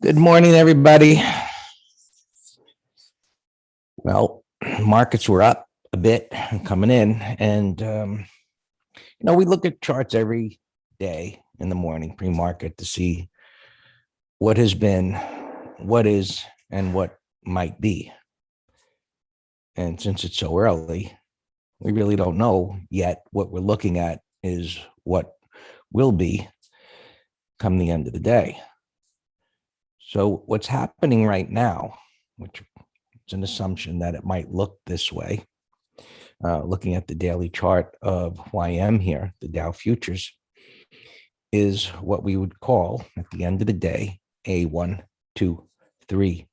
Good morning, everybody. Well, markets were up a bit coming in, and we look at charts every day in the morning pre-market to see what has been, what is, and what might be. And since it's so early, we really don't know yet. What we're looking at is what will be come the end of the day. So what's happening right now, which is an assumption that it might look this way, looking at the daily chart of YM here, the Dow futures, is what we would call at the end of the day a 1, 2, 3,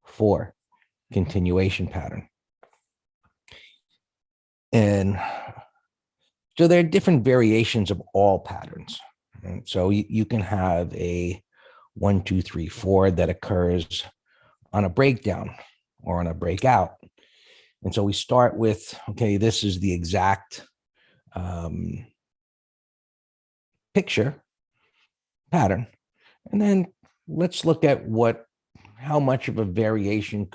4 continuation pattern. And so there are different variations of all patterns. And so you can have a 1, 2, 3, 4 that occurs on a breakdown or on a breakout. And so we start with, okay, this is the exact picture pattern. And then let's look at how much of a variation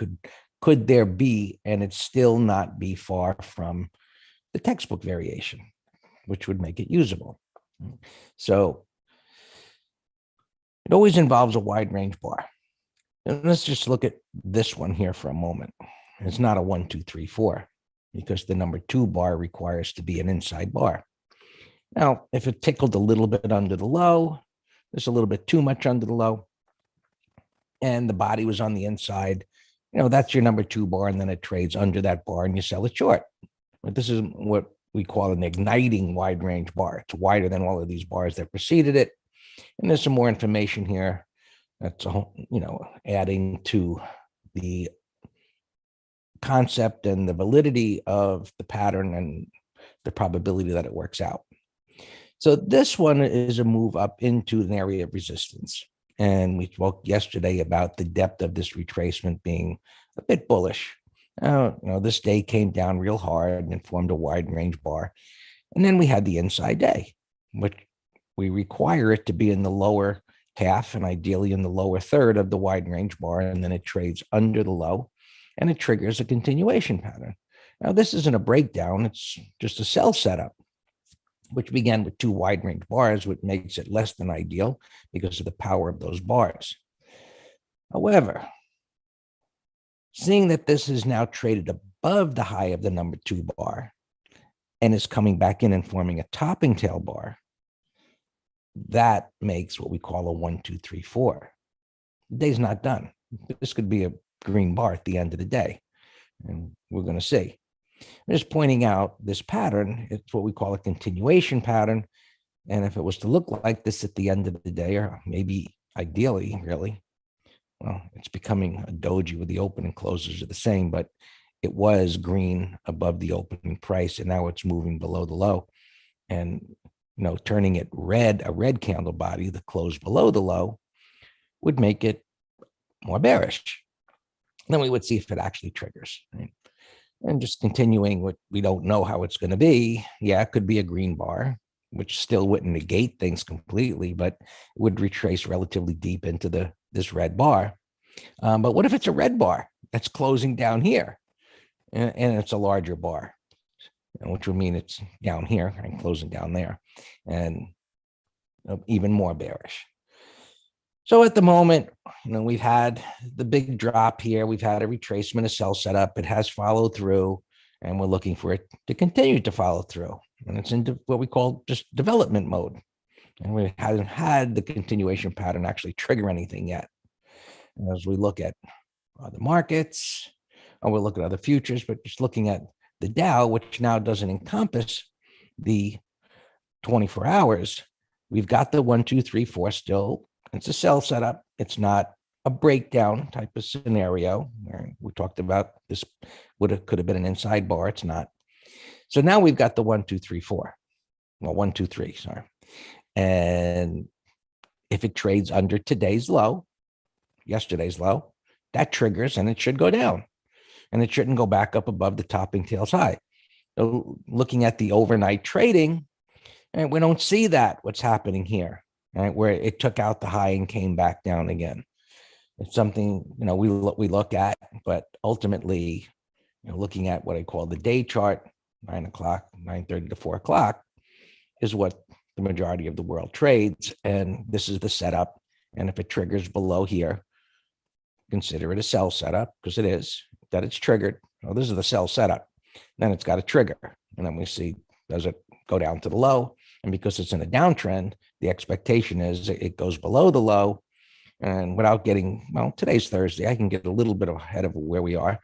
could there be, and it still not be far from the textbook variation, which would make it usable. So it always involves a wide range bar. And let's just look at this one here for a moment. It's not a 1, 2, 3, 4 because the number 2 bar requires to be an inside bar. Now, if it tickled a little bit under the low, there's a little bit too much under the low, and the body was on the inside, that's your number 2 bar, and then it trades under that bar and you sell it short. But this is what we call an igniting wide range bar. It's wider than all of these bars that preceded it. And there's some more information here that's, adding to the concept and the validity of the pattern and the probability that it works out. So this one is a move up into an area of resistance. And we spoke yesterday about the depth of this retracement being a bit bullish. This day came down real hard and formed a wide range bar. And then we had the inside day, which we require it to be in the lower half and ideally in the lower third of the wide range bar. And then it trades under the low and it triggers a continuation pattern. Now, this isn't a breakdown. It's just a sell setup, which began with 2 wide range bars, which makes it less than ideal because of the power of those bars. However, seeing that this is now traded above the high of the number 2 bar and is coming back in and forming a topping tail bar, that makes what we call a 1, 2, 3, 4. The day's not done. This could be a green bar at the end of the day, and we're going to see. I'm just pointing out this pattern. It's what we call a continuation pattern. And if it was to look like this at the end of the day, or maybe ideally, really, well, it's becoming a doji with the open and closes are the same, but it was green above the opening price, and now it's moving below the low. And, turning it red, a red candle body, the close below the low, would make it more bearish. Then we would see if it actually triggers. Right? And just continuing what we don't know how it's going to be. Yeah, it could be a green bar, which still wouldn't negate things completely, but it would retrace relatively deep into this red bar. But what if it's a red bar that's closing down here and it's a larger bar, which would mean it's down here and closing down there and even more bearish. So at the moment, we've had the big drop here. We've had a retracement, a sell setup. It has followed through, and we're looking for it to continue to follow through. And it's into what we call just development mode. And we haven't had the continuation pattern actually trigger anything yet. And as we look at other markets, or we'll look at other futures, but just looking at the Dow, which now doesn't encompass the 24 hours, we've got the 1, 2, 3, 4 still. It's a sell setup. It's not a breakdown type of scenario. We talked about this could have been an inside bar. It's not. So now we've got the 1, 2, 3, 4. Well, 1, 2, 3, sorry. And if it trades under today's low, yesterday's low, that triggers and it should go down. And it shouldn't go back up above the topping tails high. So looking at the overnight trading, and we don't see that, what's happening here. Right, where it took out the high and came back down again. It's something, we look at, but ultimately, looking at what I call the day chart, 9 o'clock, 9:30 to 4 o'clock, is what the majority of the world trades. And this is the setup. And if it triggers below here, consider it a sell setup, because it is, that it's triggered. Oh, this is the sell setup. Then it's got a trigger. And then we see, does it go down to the low? And because it's in a downtrend, the expectation is it goes below the low. And without getting, well, today's Thursday, I can get a little bit ahead of where we are.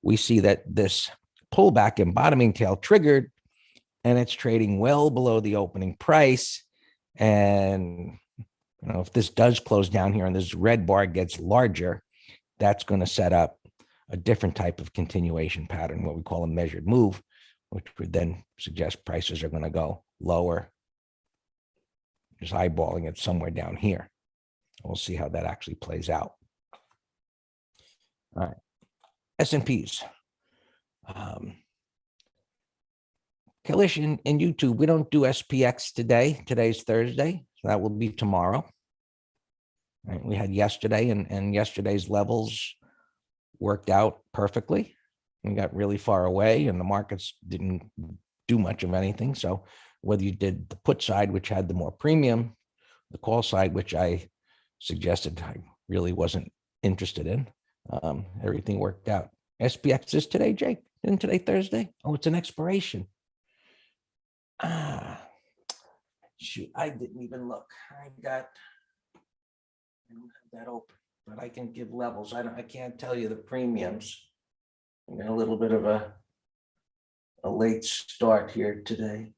We see that this pullback and bottoming tail triggered, and it's trading well below the opening price. And if this does close down here and this red bar gets larger, that's going to set up a different type of continuation pattern, what we call a measured move, which would then suggest prices are going to go lower, just eyeballing it somewhere down here. We'll see how that actually plays out. All right, S&Ps. Kalish in YouTube, we don't do SPX today. Today's Thursday, so that will be tomorrow. Right, we had yesterday, and yesterday's levels worked out perfectly. We got really far away, and the markets didn't do much of anything. So whether you did the put side, which had the more premium, the call side, which I suggested I really wasn't interested in, everything worked out. SPX is today, Jake? Isn't today Thursday? Oh, it's an expiration. Shoot, I didn't even look. I don't have that open, but I can give levels. I can't tell you the premiums. I got a little bit of a late start here today.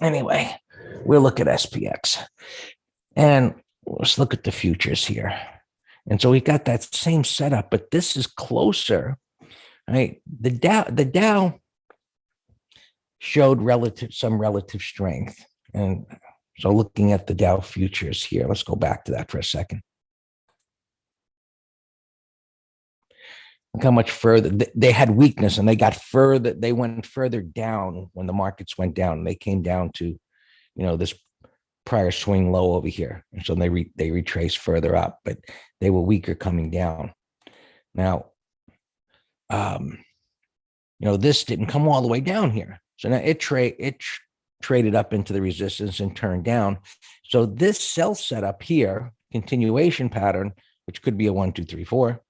Anyway, we'll look at SPX, and let's look at the futures here. And so we got that same setup, but this is closer, right? The Dow showed some relative strength. And so looking at the Dow futures here, let's go back to that for a second. Look how much further they had weakness, and they went further down when the markets went down. They came down to, this prior swing low over here. And so they retraced further up, but they were weaker coming down. Now, this didn't come all the way down here. So now it traded up into the resistance and turned down. So this sell setup here, continuation pattern, which could be a 1, 2, 3, 4,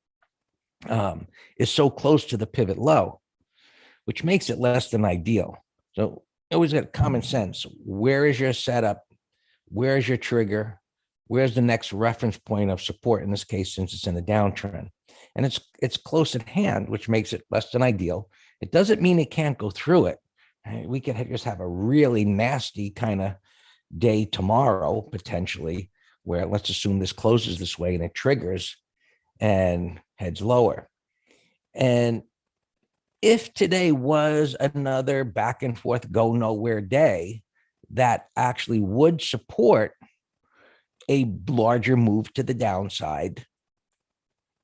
is so close to the pivot low, which makes it less than ideal. So always got common sense. Where is your setup? Where is your trigger? Where's the next reference point of support in this case, since it's in a downtrend? And it's close at hand, which makes it less than ideal. It doesn't mean it can't go through it. We could just have a really nasty kind of day tomorrow, potentially, where let's assume this closes this way and it triggers and heads lower. And if today was another back and forth, go nowhere day, that actually would support a larger move to the downside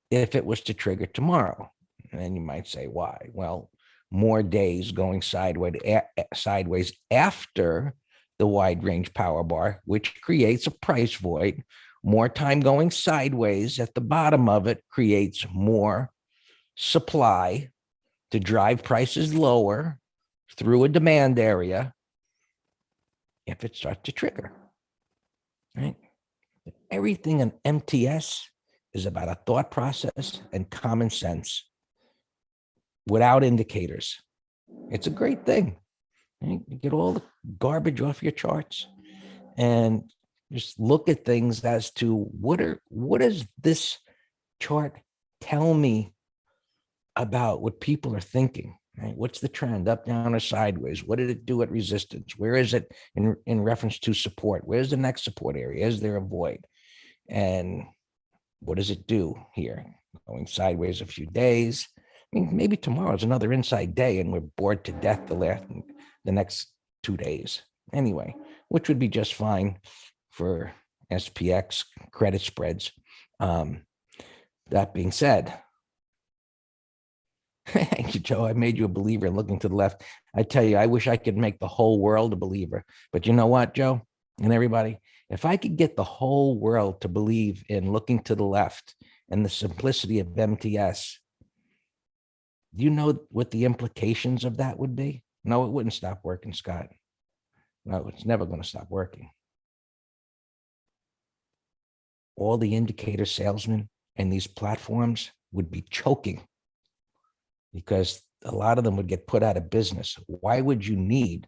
if it was to trigger tomorrow. And then you might say, why? Well, more days going sideways after the wide range power bar, which creates a price void. More time going sideways at the bottom of it creates more supply to drive prices lower through a demand area if it starts to trigger, right? Everything in MTS is about a thought process and common sense without indicators. It's a great thing. You get all the garbage off your charts and just look at things as to what does this chart tell me about what people are thinking, right? What's the trend, up, down, or sideways? What did it do at resistance? Where is it in reference to support? Where's the next support area? Is there a void? And what does it do here? Going sideways a few days. I mean, maybe tomorrow is another inside day and we're bored to death the next 2 days. Anyway, which would be just fine for SPX credit spreads. That being said, thank you, Joe. I made you a believer in looking to the left. I tell you, I wish I could make the whole world a believer. But you know what, Joe? And everybody, if I could get the whole world to believe in looking to the left and the simplicity of MTS, do you know what the implications of that would be? No, it wouldn't stop working, Scott. No, it's never going to stop working. All the indicator salesmen and these platforms would be choking because a lot of them would get put out of business. Why would you need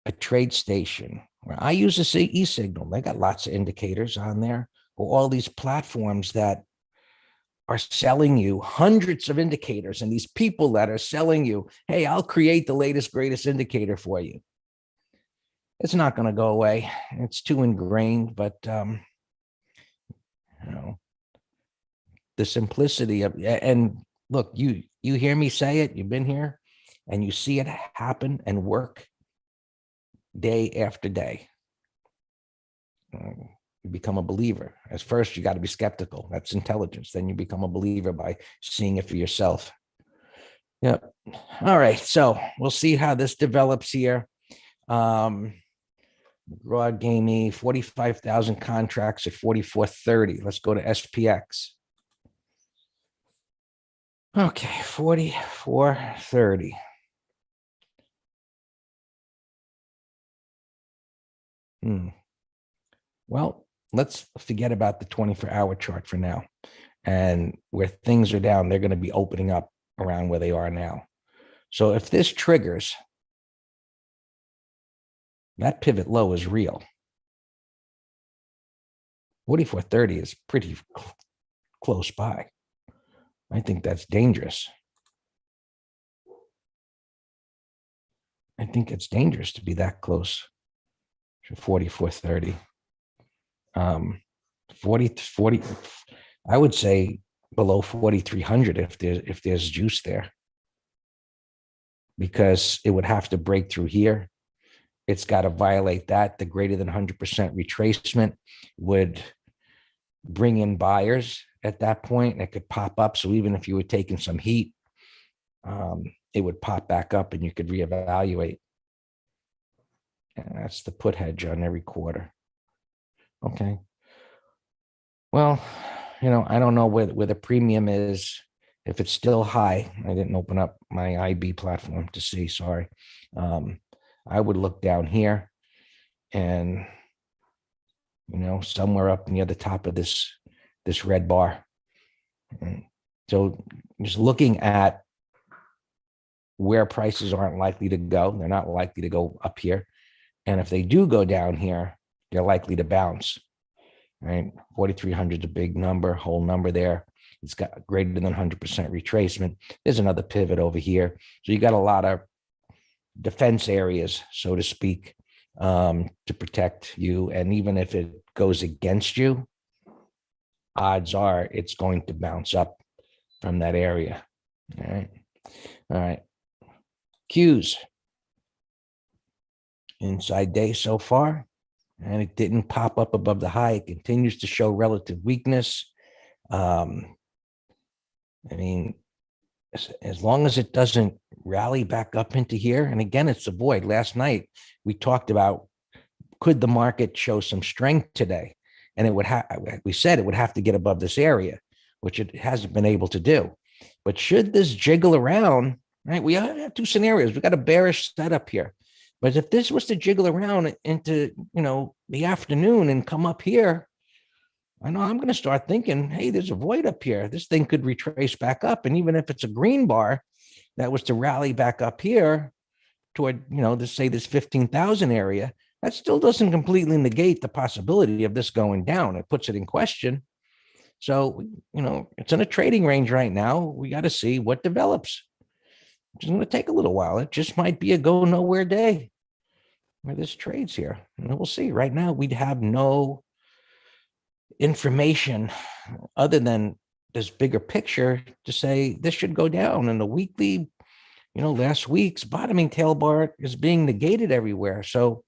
a trade station where I use a e-signal? They got lots of indicators on there, or all these platforms that are selling you hundreds of indicators, and these people that are selling you, hey, I'll create the latest, greatest indicator for you. It's not going to go away. It's too ingrained, but you know, the simplicity of, and look, you hear me say it, you've been here and you see it happen and work day after day. You become a believer. As first, you got to be skeptical. That's intelligence. Then you become a believer by seeing it for yourself. Yeah. All right. So we'll see how this develops here. Broad gaming, 45,000 contracts at 44.30. Let's go to SPX. Okay, 44.30. Well, let's forget about the 24-hour chart for now. And where things are down, they're going to be opening up around where they are now. So if this triggers, that pivot low is real. 44.30 is pretty close by. I think that's dangerous. I think it's dangerous to be that close to 44.30. 40, I would say below 4,300 if there's juice there, because it would have to break through here. It's got to violate that. The greater than 100% retracement would bring in buyers at that point, and it could pop up. So even if you were taking some heat, it would pop back up and you could reevaluate. And that's the put hedge on every quarter. Okay. Well, I don't know where the premium is. If it's still high, I didn't open up my IB platform to see, sorry. I would look down here and, somewhere up near the top of this red bar. And so just looking at where prices aren't likely to go, they're not likely to go up here. And if they do go down here, they're likely to bounce. Right, 4,300 is a big number, whole number there. It's got greater than 100% retracement. There's another pivot over here. So you got a lot of defense areas, so to speak, to protect you. And even if it goes against you, odds are it's going to bounce up from that area. All right. All right. Qs. Inside day so far. And it didn't pop up above the high. It continues to show relative weakness. I mean, as long as it doesn't rally back up into here, and again, it's a void. Last night, we talked about, could the market show some strength today? And it would have, we said it would have to get above this area, which it hasn't been able to do. But should this jiggle around, right? We have two scenarios. We got a bearish setup here. But if this was to jiggle around into, the afternoon and come up here, I know I'm going to start thinking, hey, there's a void up here. This thing could retrace back up. And even if it's a green bar that was to rally back up here toward, let's say this 15,000 area, that still doesn't completely negate the possibility of this going down. It puts it in question. So, it's in a trading range right now. We got to see what develops. It's going to take a little while. It just might be a go nowhere day where this trades here. And we'll see. Right now, we'd have no information other than this bigger picture to say this should go down. And the weekly, last week's bottoming tail bar is being negated everywhere. So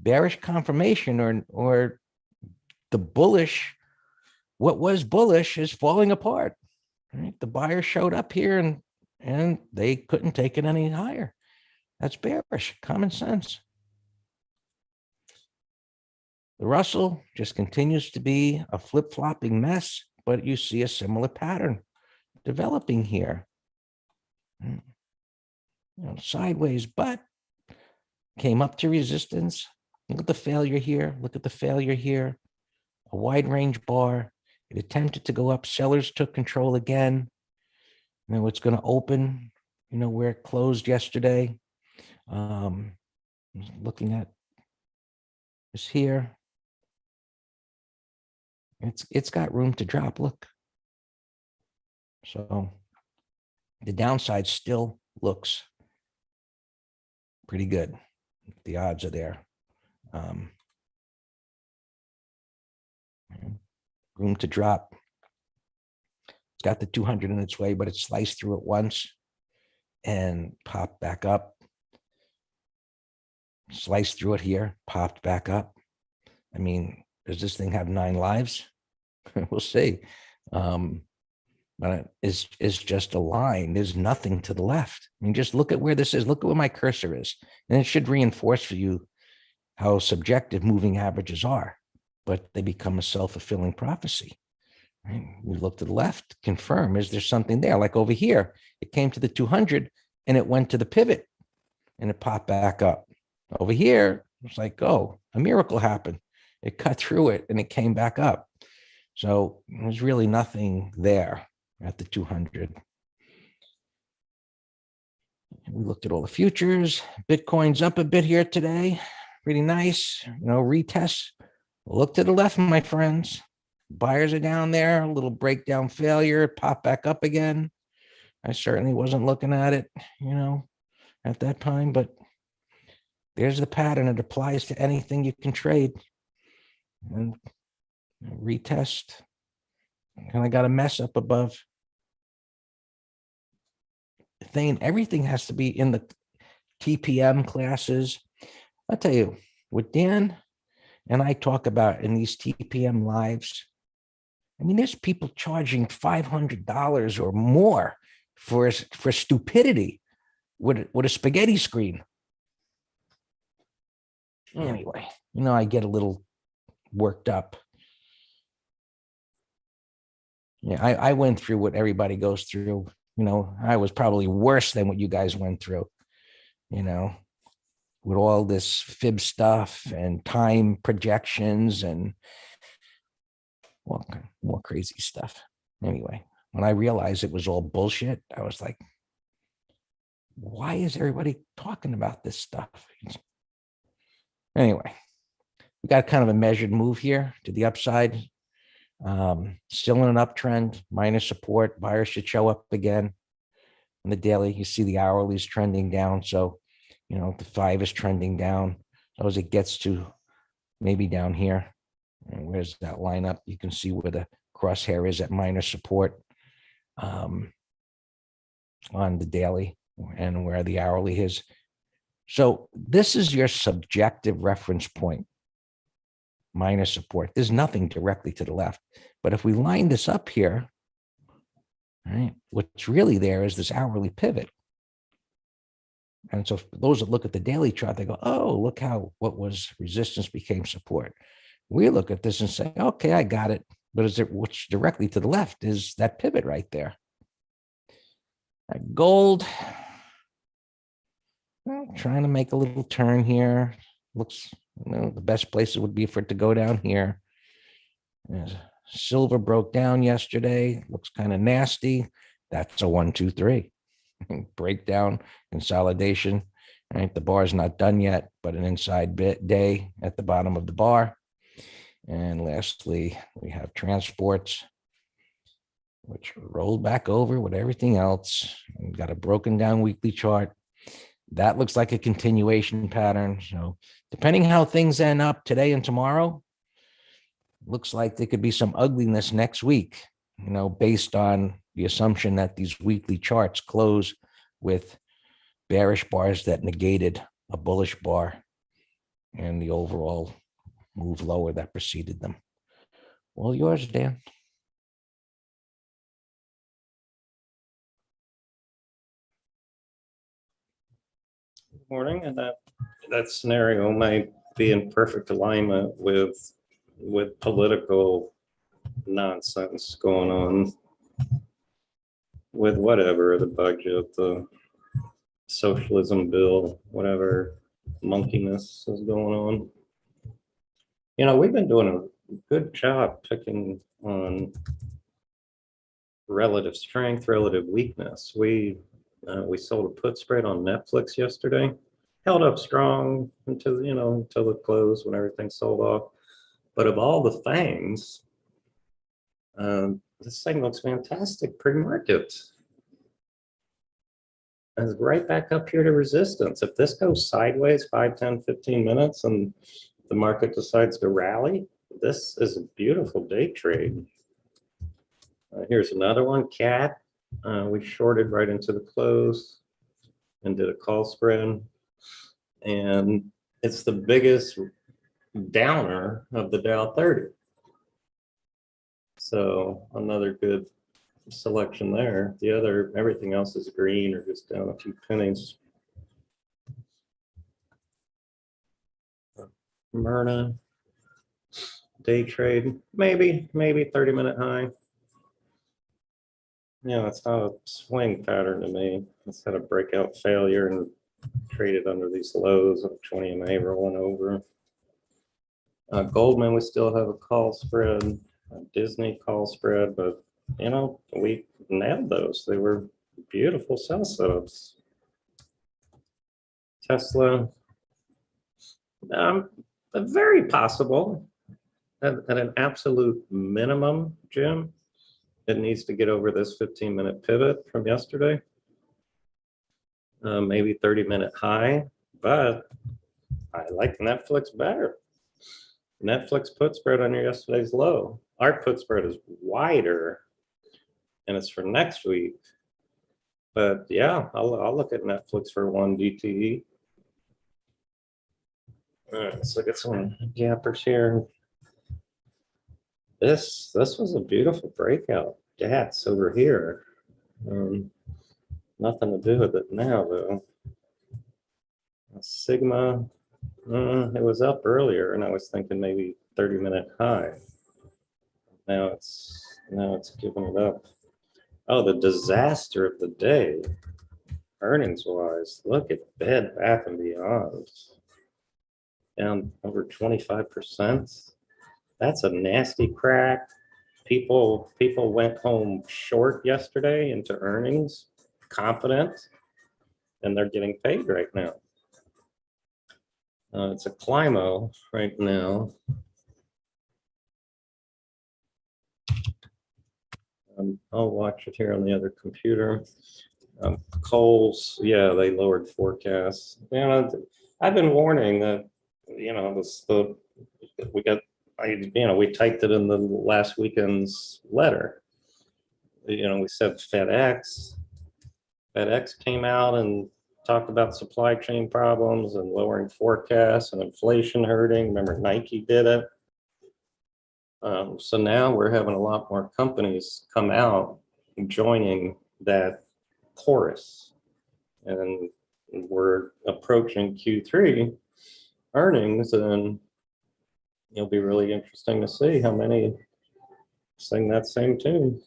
bearish confirmation or the bullish, what was bullish is falling apart. Right? The buyer showed up here and they couldn't take it any higher. That's bearish, common sense. The Russell just continues to be a flip-flopping mess, but you see a similar pattern developing here. Sideways, but came up to resistance. Look at the failure here. Look at the failure here. A wide range bar. It attempted to go up. Sellers took control again. Now it's going to open, where it closed yesterday. Looking at this here. It's got room to drop. Look. So the downside still looks pretty good. The odds are there. Room to drop. It's got the 200 in its way, but it sliced through it once and popped back up. Sliced through it here, popped back up. I mean, does this thing have 9 lives? We'll see. But it's just a line. There's nothing to the left. I mean, just look at where this is. Look at where my cursor is. And it should reinforce for you how subjective moving averages are, but they become a self-fulfilling prophecy. Right? We look to the left, confirm, is there something there? Like over here, it came to the 200 and it went to the pivot and it popped back up. Over here, it's like, oh, a miracle happened. It cut through it and it came back up. So there's really nothing there at the 200. We looked at all the futures. Bitcoin's up a bit here today. Pretty nice, retest. Look to the left, my friends. Buyers are down there, a little breakdown failure, pop back up again. I certainly wasn't looking at it, at that time, but there's the pattern. It applies to anything you can trade. And retest. And I got a mess up above. Everything has to be in the TPM classes. I'll tell you, what Dan and I talk about in these TPM lives, I mean, there's people charging $500 or more for stupidity with a spaghetti screen. Anyway, I get a little worked up. Yeah, I went through what everybody goes through. I was probably worse than what you guys went through, with all this fib stuff and time projections and more crazy stuff. Anyway, when I realized it was all bullshit, I was like, why is everybody talking about this stuff? Anyway, we got kind of a measured move here to the upside. Still in an uptrend, minor support. Buyers should show up again. On the daily, you see the hourly is trending down. So, the 5 is trending down. So as it gets to maybe down here, and where's that line up? You can see where the crosshair is at minor support on the daily and where the hourly is. So this is your subjective reference point. Minor support. There's nothing directly to the left. But if we line this up here, right, what's really there is this hourly pivot. And so for those that look at the daily chart, they go, oh, look how what was resistance became support. We look at this and say, okay, I got it. But what's directly to the left is that pivot right there. Gold, trying to make a little turn here. Looks, the best place would be for it to go down here. Silver broke down yesterday. Looks kind of nasty. That's a 1, 2, 3 breakdown, consolidation. Right, the bar is not done yet, but an inside day at the bottom of the bar. And lastly, we have transports, which rolled back over with everything else. We've got a broken down weekly chart. That looks like a continuation pattern. So depending how things end up today and tomorrow, looks like there could be some ugliness next week, based on the assumption that these weekly charts close with bearish bars that negated a bullish bar and the overall move lower that preceded them. All yours, Dan. Good morning, and that scenario might be in perfect alignment with with political nonsense going on, with whatever, the budget, the socialism bill, whatever monkeyness is going on. You know, we've been doing a good job picking on relative strength, relative weakness. We sold a put spread on Netflix yesterday, held up strong until until it closed when everything sold off. But of all the things, this thing looks fantastic pre-market. And it's right back up here to resistance. If this goes sideways 5, 10, 15 minutes and the market decides to rally, this is a beautiful day trade. Here's another one, CAT. We shorted right into the close and did a call spread. And it's the biggest downer of the Dow 30. So another good selection there. The other, everything else is green or just down a few pennies. Myrna, day trade, maybe 30-minute high. Yeah, it's not a swing pattern to me. It's had a breakout failure and traded under these lows of 20 MA rolling over. Goldman, we still have a call spread, a Disney call spread, but you know, we nailed those. They were beautiful sell setups. Tesla, very possible at an absolute minimum, Jim. It needs to get over this 15-minute pivot from yesterday. Maybe 30-minute high, but I like Netflix better. Netflix put spread under yesterday's low. Our put spread is wider, and it's for next week. But yeah, I'll look at Netflix for 1 DTE. All right, let's look at some gappers here. This was a beautiful breakout. That's over here. Nothing to do with it now, though. Sigma, it was up earlier, and I was thinking maybe 30-minute high. Now it's giving it up. Oh, the disaster of the day, earnings-wise. Look at Bed Bath & Beyond, down over 25%. That's a nasty crack. People went home short yesterday into earnings, confident, and they're getting paid right now. It's a Climo right now. I'll watch it here on the other computer. Coles, yeah, they lowered forecasts. You know, I've been warning that, you know, we typed it in the last weekend's letter. You know, we said FedEx came out and talked about supply chain problems and lowering forecasts and inflation hurting. Remember, Nike did it. So now we're having a lot more companies come out joining that chorus, and we're approaching Q3 earnings, and it'll be really interesting to see how many sing that same tune.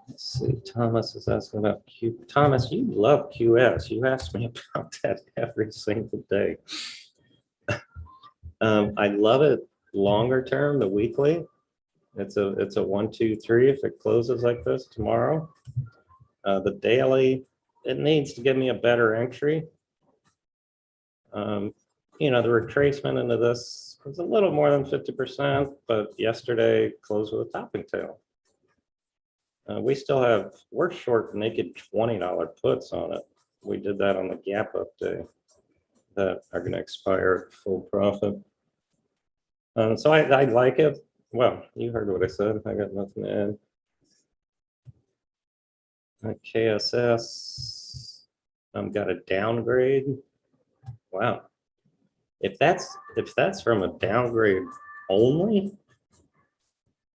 Let's see, Thomas is asking about Q. Thomas, you love QS. You ask me about that every single day. I love it longer term, the weekly. It's a 1, 2, 3 if it closes like this tomorrow. The daily, it needs to give me a better entry. You know, the retracement into this was a little more than 50%, but yesterday closed with a topping tail. We're short naked $20 puts on it. We did that on the gap up day that are going to expire at full profit. So I like it. Well, you heard what I said. I got nothing to add. KSS got a downgrade. Wow. If that's from a downgrade only,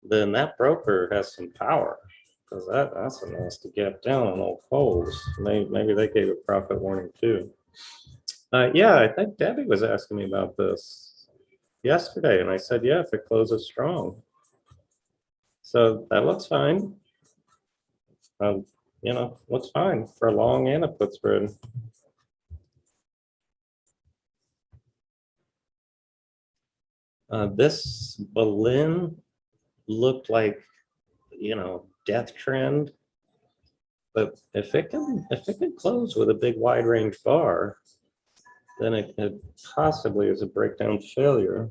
then that broker has some power, because that's a nasty gap down on old Coles. Maybe they gave a profit warning too. Yeah, I think Debbie was asking me about this yesterday, and I said, yeah, if it closes strong. So that looks fine. Um, looks fine for a long and a put spread. This Berlin looked like, death trend. But if it can close with a big wide range bar, then it possibly is a breakdown failure.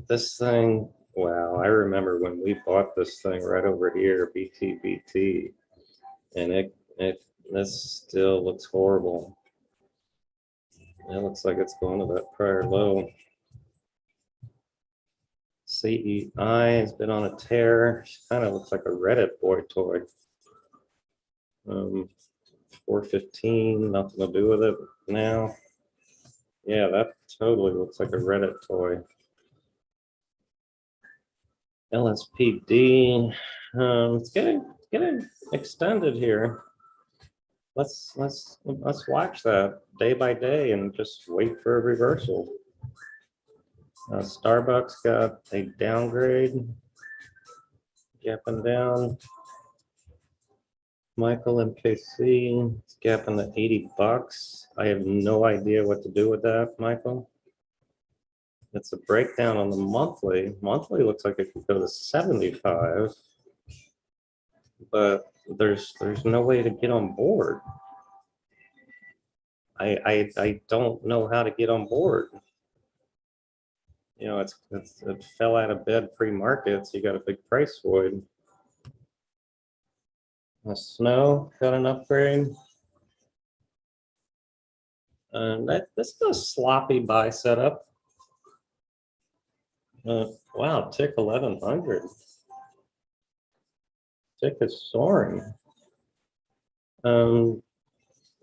This thing, wow, I remember when we bought this thing right over here, BTBT, and this still looks horrible. It looks like it's going to that prior low. CEI has been on a tear. Kind of looks like a Reddit boy toy. 415, nothing to do with it now. Yeah, that totally looks like a Reddit toy. LSPD, it's getting extended here. Let's watch that day by day and just wait for a reversal. Starbucks got a downgrade, gapping down. Michael MKC, it's gapping to 80 bucks. I have no idea what to do with that, Michael. It's a breakdown on the monthly. Monthly looks like it could go to 75, but there's no way to get on board. I don't know how to get on board. It fell out of bed pre-market, so you got a big price void. Snow got an upgrade. This is a sloppy buy setup. Wow, tick 1100. Tick is soaring.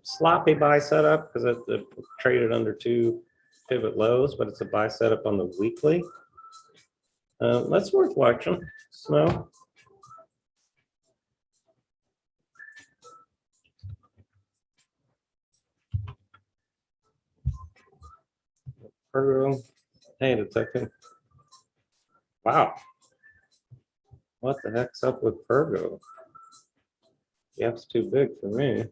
Sloppy buy setup because it traded under 2 pivot lows, but it's a buy setup on the weekly. That's worth watching. Snow. Pergo. Hey, detective. Wow. What the heck's up with Pergo? Gap's too big for me.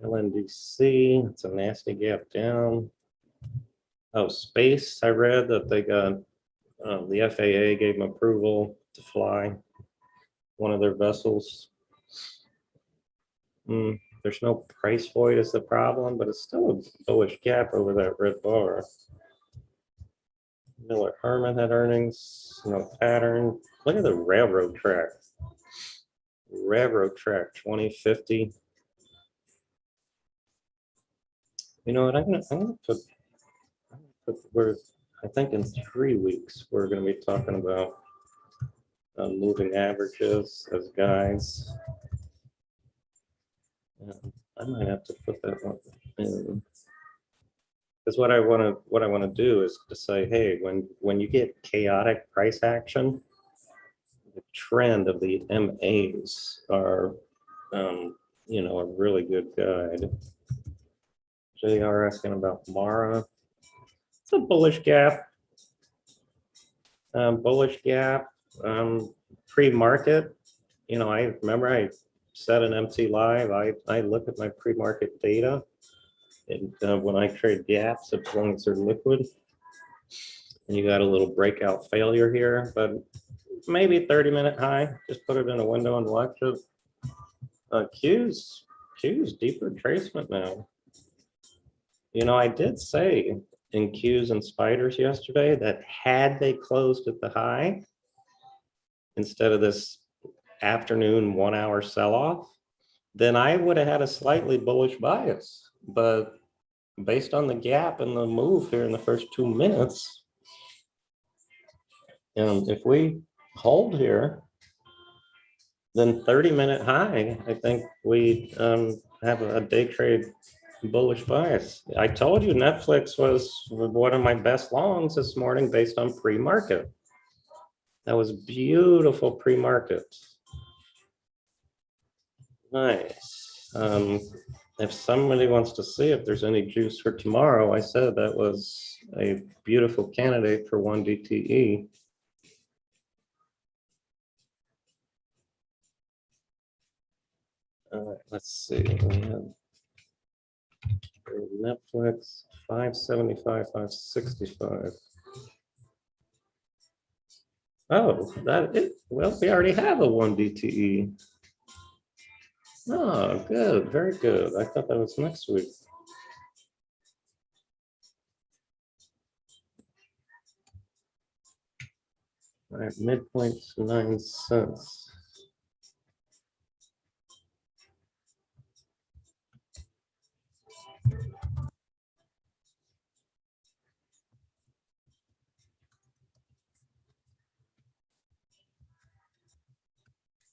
LNDC, it's a nasty gap down. Oh, space, I read that they got, the FAA gave them approval to fly one of their vessels. There's no price void is the problem, but it's still a bullish gap over that red bar. Miller Herman had earnings, no pattern. Look at the railroad track. Railroad track 2050. You know what? I'm gonna put I think in 3 weeks we're gonna be talking about moving averages as guides. I might have to put that one in. Because what I want to do is to say, hey, when you get chaotic price action, the trend of the MAs are, a really good guide. JR asking about Mara. It's a bullish gap. Pre-market. I remember I said an MT live. I look at my pre-market data. And when I trade gaps, as long as they're liquid, and you got a little breakout failure here, but maybe 30-minute high, just put it in a window and watch it. Q's deeper retracement now. I did say in Q's and spiders yesterday that had they closed at the high, instead of this afternoon 1 hour sell-off, then I would have had a slightly bullish bias. But based on the gap and the move here in the first 2 minutes, and if we hold here, then 30-minute high, I think we have a day trade bullish bias. I told you Netflix was one of my best longs this morning based on pre-market. That was beautiful pre-market. Nice. If somebody wants to see if there's any juice for tomorrow, I said that was a beautiful candidate for 1 DTE. All right, let's see. We have Netflix 575, 565. Oh, that it. Well, we already have a 1 DTE. Oh, good, very good. I thought that was next week. All right, midpoint's 9 cents.